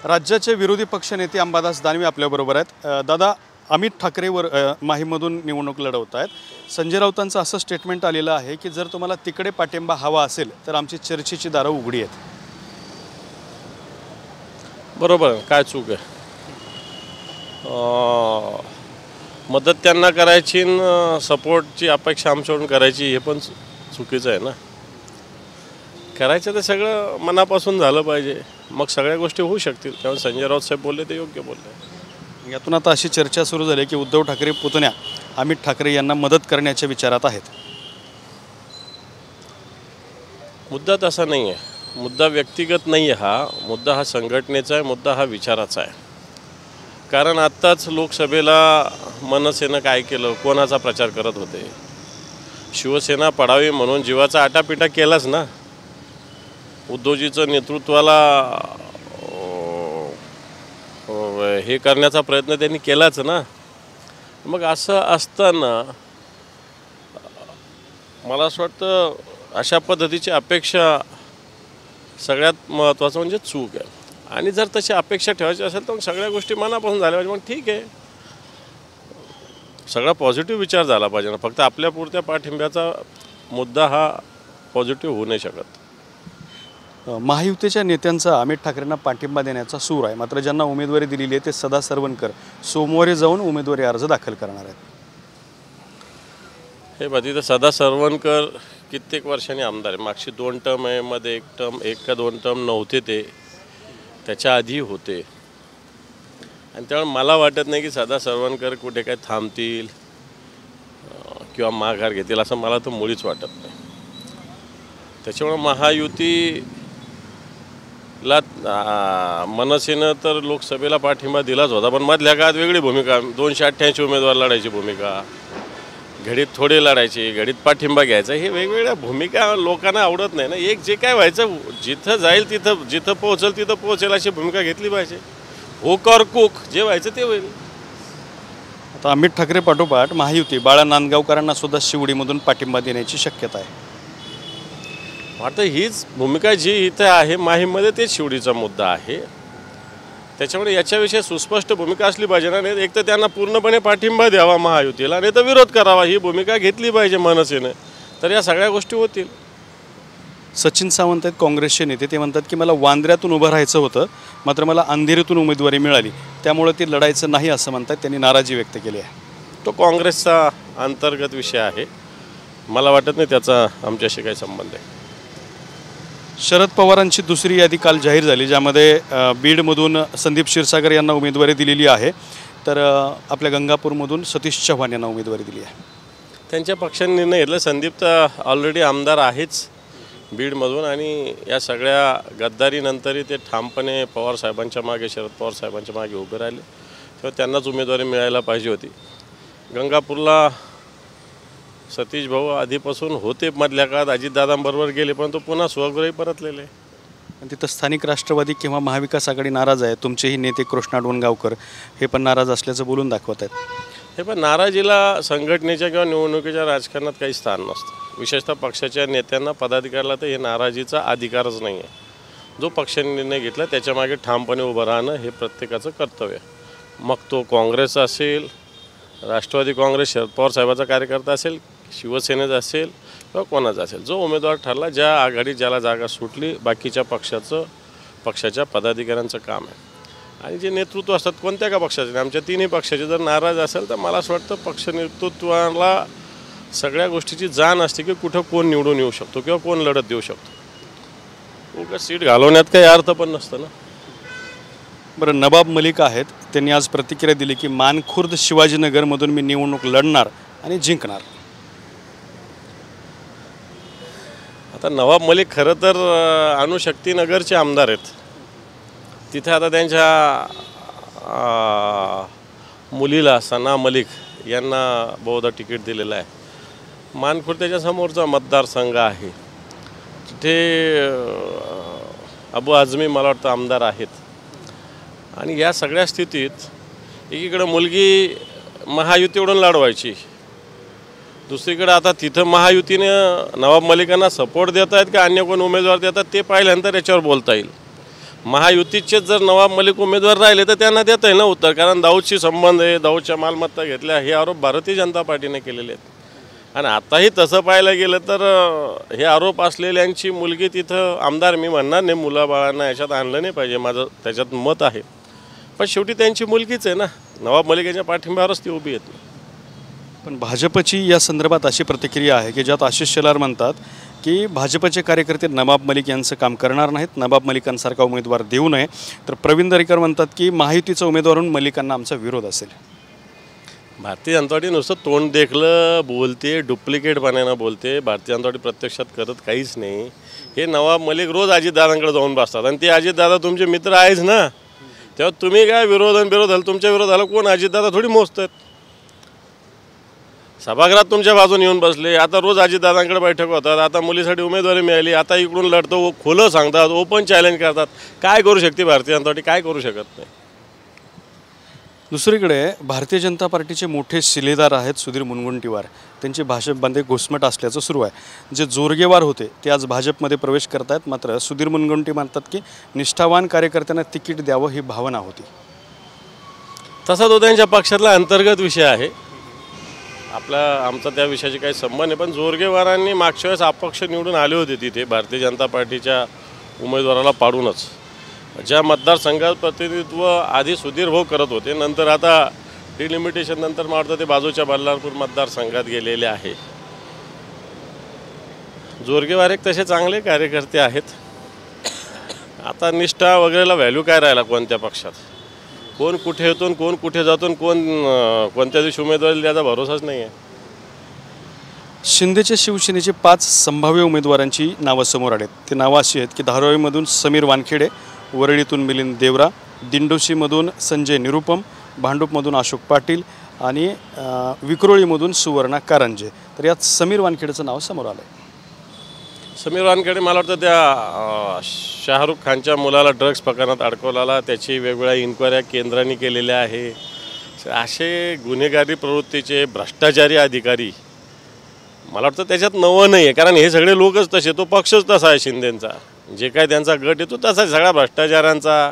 राज्याचे विरोधी पक्षनेते अंबादास दानवे आपल्याबरोबर आहेत। दादा, अमित ठाकरेवर माहीमधून निवडणूक लढवत आहेत। संजय राऊतांचं असं स्टेटमेंट आलेलं आहे की जर तुम्हाला तिकडे पाठिंबा हवा असेल तर आमची चर्चेची दारं उघडी आहेत। बरोबर, काय चूक आहे? मदत त्यांना करायची, सपोर्टची अपेक्षा आमच्याकडून करायची, हे पण चुकीचं आहे ना। करायचं तर सगळं मनापासून झालं पाहिजे, मग सगळ्या गोष्टी होऊ शकतील। कारण संजय राऊत साहेब बोलले ते योग्य बोलले। यातून आता अशी चर्चा सुरू झाली की उद्धव ठाकरे पुतण्या अमित ठाकरे यांना मदत करण्याच्या विचारात आहेत। मुद्दा तसा नाही आहे, मुद्दा व्यक्तिगत नाही आहे, हा मुद्दा हा संघटनेचा आहे, मुद्दा हा विचाराचा आहे। कारण आत्ताच लोकसभेला मनसेनं काय केलं, कोणाचा प्रचार करत होते? शिवसेना पडावी म्हणून जीवाचा आटापिटा केलाच ना। उद्धवजीचं नेतृत्वाला हे करण्याचा प्रयत्न त्यांनी केलाच ना। मग असं असताना मला असं वाटतं अशा पद्धतीची अपेक्षा सगळ्यात महत्त्वाचं म्हणजे चूक आहे। आणि जर तशी अपेक्षा ठेवायची असेल तर सगळ्या गोष्टी मनापासून झाल्या पाहिजे, मग ठीक आहे, सगळा पॉझिटिव्ह विचार झाला पाहिजे ना। फक्त आपल्यापुरत्या पाठिंब्याचा मुद्दा हा पॉझिटिव्ह होऊ नाही शकत। महायुतीच्या नेत्यांचा अमित ठाकरेंना पाठिंबा देण्याचा सूर आहे, मात्र ज्यांना उमेदवारी दिलेली आहे ते सदा सरवणकर सोमवारी जाऊन उमेदवारी अर्ज दाखल करणार आहेत। हे बघ, सदा सरवणकर कित्येक वर्षांनी आमदार आहे। मागची 2 टर्म आहे, मध्ये 1 का 2 टर्म नव्हते, ते त्याच्या आधी होते। आणि त्यामुळे मला वाटत नाही की सदा सरवणकर कुठे काय थांबतील किंवा माघार घेतील, असं मला तर मुळीच वाटत नाही। त्याच्यामुळे महायुतीला मनसेनं तर लोकसभेला पाठिंबा दिलाच होता, पण मधल्या काळात वेगळी भूमिका, 288 उमेदवार लढायची भूमिका, घडीत थोडे लढायचे, घडीत पाठिंबा घ्यायचा, हे वेगवेगळ्या भूमिका लोकांना आवडत नाही ना। एक जे काय व्हायचं, जिथं जाईल तिथं, जिथं पोहोचेल तिथं पोहोचेल अशी भूमिका घेतली पाहिजे। हुक और कुक, जे व्हायचं ते होईल। आता अमित ठाकरे पाठोपाठ महायुती बाळा नांदगावकरांना सुद्धा शिवडीमधून पाठिंबा देण्याची शक्यता आहे। आता हीच भूमिका जी इथं आहे माहीमध्ये, तेच शिवडीचा मुद्दा आहे। त्याच्यामुळे याच्याविषयी सुस्पष्ट भूमिका असली पाहिजे ना। नाही एक तर त्यांना पूर्णपणे पाठिंबा द्यावा महायुतीला, नाही तर विरोध करावा, ही भूमिका घेतली पाहिजे मनसेने, तर या सगळ्या गोष्टी होतील। सचिन सावंत आहेत काँग्रेसचे नेते, ते म्हणतात की मला वांद्र्यातून उभं राहायचं होतं, मात्र मला अंधेरीतून उमेदवारी मिळाली, त्यामुळे ते लढायचं नाही असं म्हणतात। त्यांनी नाराजी व्यक्त केली आहे। तो काँग्रेसचा अंतर्गत विषय आहे, मला वाटत नाही त्याचा आमच्याशी काही संबंध आहे। शरद पवारांची दुसरी यादी काल जाहीर झाली, ज्यामध्ये बीडमधून संदीप क्षीरसागर यांना उमेदवारी दिलेली आहे, तर आपल्या गंगापूरमधून सतीश चव्हाण यांना उमेदवारी दिली आहे। त्यांच्या पक्षाने निर्णय घेतला। संदीप तर ऑलरेडी आमदार आहेच बीडमधून, आणि या सगळ्या गद्दारीनंतरही ते ठामपणे पवार साहेबांच्या मागे, शरद पवार साहेबांच्या मागे उभे राहिले, तेव्हा त्यांनाच उमेदवारी मिळायला पाहिजे होती। गंगापूरला सतीश भाऊ आधीपासून होते, मधल्या काळात अजितदादांबरोबर गेले, पण तो पुन्हा स्वगृही परतलेले। आणि तिथं स्थानिक राष्ट्रवादी किंवा महाविकास आघाडी नाराज आहे। तुमचेही नेते कृष्णा डोणगावकर हे पण नाराज असल्याचं बोलून दाखवत आहेत। हे पण नाराजीला संघटनेच्या किंवा निवडणुकीच्या राजकारणात काही स्थान नसतं। विशेषतः पक्षाच्या नेत्यांना, पदाधिकाऱ्याला तर हे नाराजीचा अधिकारच नाही आहे। जो पक्षाने निर्णय घेतला त्याच्यामागे ठामपणे उभं राहणं हे प्रत्येकाचं कर्तव्य आहे। मग तो काँग्रेस असेल, राष्ट्रवादी काँग्रेस, शरद पवार साहेबाचा कार्यकर्ता असेल, शिवसेनेचा असेल किंवा कोणाचा असेल, जो उमेदवार ठरला, ज्या आघाडीत ज्याला जागा सुटली, बाकीच्या पक्षाच्या पदाधिकाऱ्यांचं काम आहे। आणि जे नेतृत्व असतात कोणत्या का पक्षाचे, आमच्या तिन्ही पक्षाचे जर नाराज असेल तर मला असं वाटतं पक्ष नेतृत्वाला सगळ्या गोष्टीची जाण असते की कुठं कोण निवडून येऊ शकतो किंवा कोण लढत देऊ शकतो। उगाच सीट घालवण्यात काही अर्थ पण नसतं ना। बरं, नवाब मलिक आहेत, त्यांनी आज प्रतिक्रिया दिली की मानखुर्द शिवाजीनगरमधून मी निवडणूक लढणार आणि जिंकणार। आता नवाब मलिक खरं तर अणुशक्तीनगरचे आमदार आहेत। तिथे आता त्यांच्या मुलीला सना मलिक यांना बहुधा तिकीट दिलेलं आहे। मानखुर्द त्याच्या समोरचा मतदारसंघ आहे, तिथे अबू आझमी मला वाटतं आमदार आहेत। आणि या सगळ्या स्थितीत एकीकडे मुलगी महायुतीकडून लढवायची, दुसरीकडे आता तिथं महायुतीने नवाब मलिकांना सपोर्ट देत आहेत का अन्य कोण उमेदवार देतात ते पाहिल्यानंतर याच्यावर बोलता येईल। महायुतीचेच जर नवाब मलिक उमेदवार राहिले तर त्यांना देता येईल ना उत्तर, कारण दाऊदशी संबंध आहे, दाऊदच्या मालमत्ता घेतल्या, हे आरोप भारतीय जनता पार्टीने केलेले आहेत. आणि आताही तसं पाहायला गेलं तर हे आरोप असलेल्यांची मुलगी तिथं आमदार मी म्हणणार नाही, मुलाबाळांना याच्यात आणलं नाही पाहिजे, माझं त्याच्यात मत आहे. पण शेवटी त्यांची मुलगीच आहे ना, नवाब मलिक यांच्या पाठिंब्यावरच ती उभी आहेत. पण भाजपची या संदर्भात अशी प्रतिक्रिया आहे की ज्यात आशिष शेलार म्हणतात की भाजपचे कार्यकर्ते नवाब मलिक यांचं काम करणार नाहीत, नवाब मलिकांसारखा उमेदवार देऊ नये. तर प्रवीण दरेकर म्हणतात की महायुतीचा उमेदवार म्हणून मलिकांना आमचा विरोध असेल. भारतीय जनता पार्टी नुसतं तोंड देखलं बोलते, डुप्लिकेटपणानं बोलते. भारतीय जनता पार्टी प्रत्यक्षात करत काहीच नाही. हे नवाब मलिक रोज अजितदादांकडे जाऊन बसतात आणि ते अजितदादा तुमचे मित्र आहेच ना, तेव्हा तुम्ही काय विरोध झालं, तुमच्या विरोधाला कोण अजितदादा थोडी मोजतात. सभागृहात तुमच्या बाजूने येऊन बसले, आता रोज अजितदादांकडे बैठक होतात, आता मुलीसाठी उमेदवारी मिळाली, आता इकडून लढतो, खुलं सांगतात, ओपन चॅलेंज करतात. काय करू शकते भारतीय जनता पार्टी? काय करू शकत नाही. दुसरीकडे भारतीय जनता पार्टीचे मोठे शिलेदार आहेत सुधीर मुनगंटीवार, त्यांची भाजपमध्ये घुसमट असल्याचं सुरू आहे. जे जोरगेवार होते ते आज भाजपमध्ये प्रवेश करत आहेत. मात्र सुधीर मुनगंटी म्हणतात की निष्ठावान कार्यकर्त्यांना तिकीट द्यावं ही भावना होती. तसा तो त्यांच्या पक्षातला अंतर्गत विषय आहे, आमचा त्या विषयाशी काही संबंध नाही. पण जोरगेवारांनी मागच्या वेळेस अपक्ष निवडून आले होते तिथे भारतीय जनता पार्टीच्या उमेदवाराला पाडूनच. ज्या मतदारसंघात प्रतिनिधित्व आधी सुधीर भाऊ करत होते, नंतर आता डिलिमिटेशन नंतर मला वाटतं ते बाजूच्या बल्लारपूर मतदारसंघात गेलेले आहे. जोरगेवार एक तसे चांगले कार्यकर्ते आहेत. आता निष्ठा वगैरेला व्हॅल्यू काय राहिला कोणत्या पक्षात? कोण कुठे येतो, कोण कुठे जातो, कोणत्या दिवशी उमेदवारी द्यायचा भरोसाच नाही आहे. शिंदेच्या शिवसेनेचे 5 संभाव्य उमेदवारांची नावं समोर आलेत. ती नावं अशी आहेत की धारावीमधून समीर वानखेडे, वरळीतून मिलिंद देवरा, दिंडोशीमधून संजय निरुपम, भांडूपमधून अशोक पाटील आणि विक्रोळीमधून सुवर्णा कारंजे. तर यात समीर वानखेडेचं नाव समोर आलं आहे. समीर वानखेडे मला वाटतं त्या शाहरुख खानच्या मुलाला ड्रग्ज प्रकरणात अडकवलेला, त्याची वेगवेगळ्या इन्क्वायऱ्या केंद्राने केलेल्या आहे. असे गुन्हेगारी प्रवृत्तीचे भ्रष्टाचारी अधिकारी मला वाटतं त्याच्यात नवं नाही आहे, कारण हे सगळे लोकच तसे, तो पक्षच तसा आहे शिंदेंचा. जे काय त्यांचा गट येतो तसा सगळा भ्रष्टाचारांचा,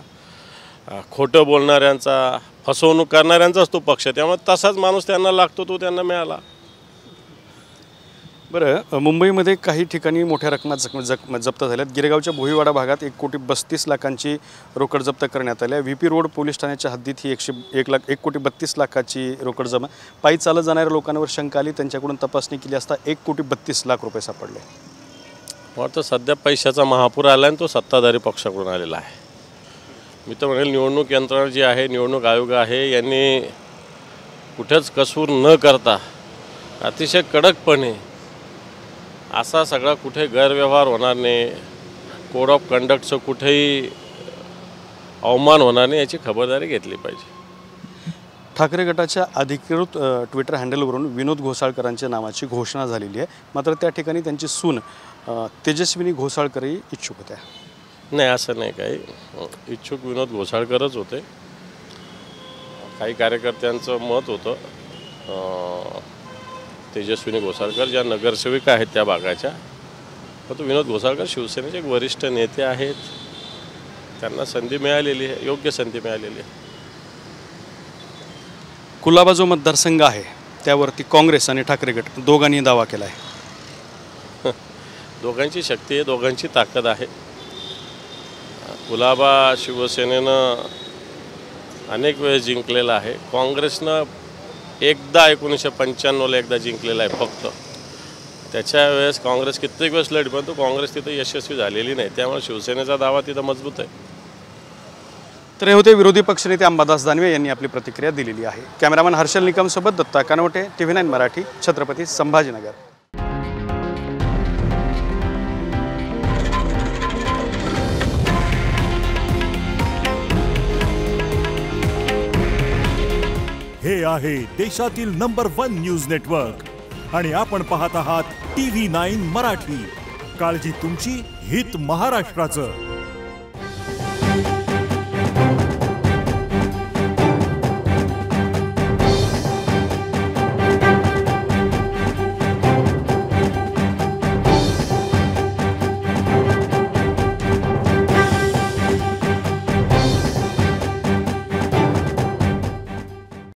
खोटं बोलणाऱ्यांचा, फसवणूक करणाऱ्यांचाच तो पक्ष. त्यामुळे तसाच माणूस त्यांना लागतो, तो त्यांना मिळाला. बरं, मुंबईमध्ये काही ठिकाणी मोठ्या रकमा जप्त झाल्यात. गिरेगावच्या भोईवाडा भागात 1,32,00,000ची रोकड जप्त करण्यात आली आहे. व्ही पी रोड पोलीस ठाण्याच्या हद्दीत ही 1,32,00,000ची रोकड जमा. पायी चालत जाणाऱ्या लोकांवर शंका आली, त्यांच्याकडून तपासणी केली असता 1,32,00,000 रुपये सापडले. वाटतं सध्या पैशाचा महापूर आला आणि तो सत्ताधारी पक्षाकडून आलेला आहे. मी तर म्हणेल निवडणूक यंत्रणा जी आहे, निवडणूक आयोग आहे, यांनी कुठेच कसूर न करता अतिशय कडकपणे असा सगळा कुठे गैरव्यवहार होणार नाही, कोड ऑफ कंडक्टचं कुठेही अवमान होणार नाही याची खबरदारी घेतली पाहिजे. ठाकरे गटाच्या अधिकृत ट्विटर हँडलवरून विनोद घोसाळकरांच्या नावाची घोषणा झालेली आहे. मात्र त्या ठिकाणी त्यांची सून तेजस्विनी घोसाळकरही इच्छुक होत्या. नाही, असं नाही काही. इच्छुक विनोद घोसाळकरच होते. काही कार्यकर्त्यांचं मत होतं तेजस्विनी घोसाळकर ज्या नगरसेविका आहेत त्या भागाच्या, परंतु विनोद घोसाळकर शिवसेनेचे एक वरिष्ठ नेते आहेत, त्यांना संधी मिळालेली आहे, योग्य संधी मिळालेली आहे. कुलाबा जो मतदारसंघ आहे त्यावरती काँग्रेस आणि ठाकरे गट दोघांनी दावा केला आहे. दोघांची शक्ती आहे, दोघांची ताकद आहे. कुलाबा शिवसेनेनं अनेक वेळेस जिंकलेला आहे. काँग्रेसनं एकदा 1995ला एकदा जिंकलेला आहे फक्त. त्याच्या वेळेस काँग्रेस कित्येक वेळेस लढली, पण तो काँग्रेस तिथं यशस्वी झालेली नाही. त्यामुळे शिवसेनेचा दावा तिथं मजबूत आहे. तर हे होते विरोधी पक्षनेते अंबादास दानवे यांनी आपली प्रतिक्रिया दिलेली आहे. कॅमेरामॅन हर्षल निकमसोबत दत्ता कानवटे, TV9 मराठी, छत्रपती संभाजीनगर. हे आहे देशातील नंबर 1 न्यूज नेटवर्क आणि आपण पाहत आहात TV9 मराठी. काळजी तुमची, हित महाराष्ट्राचं.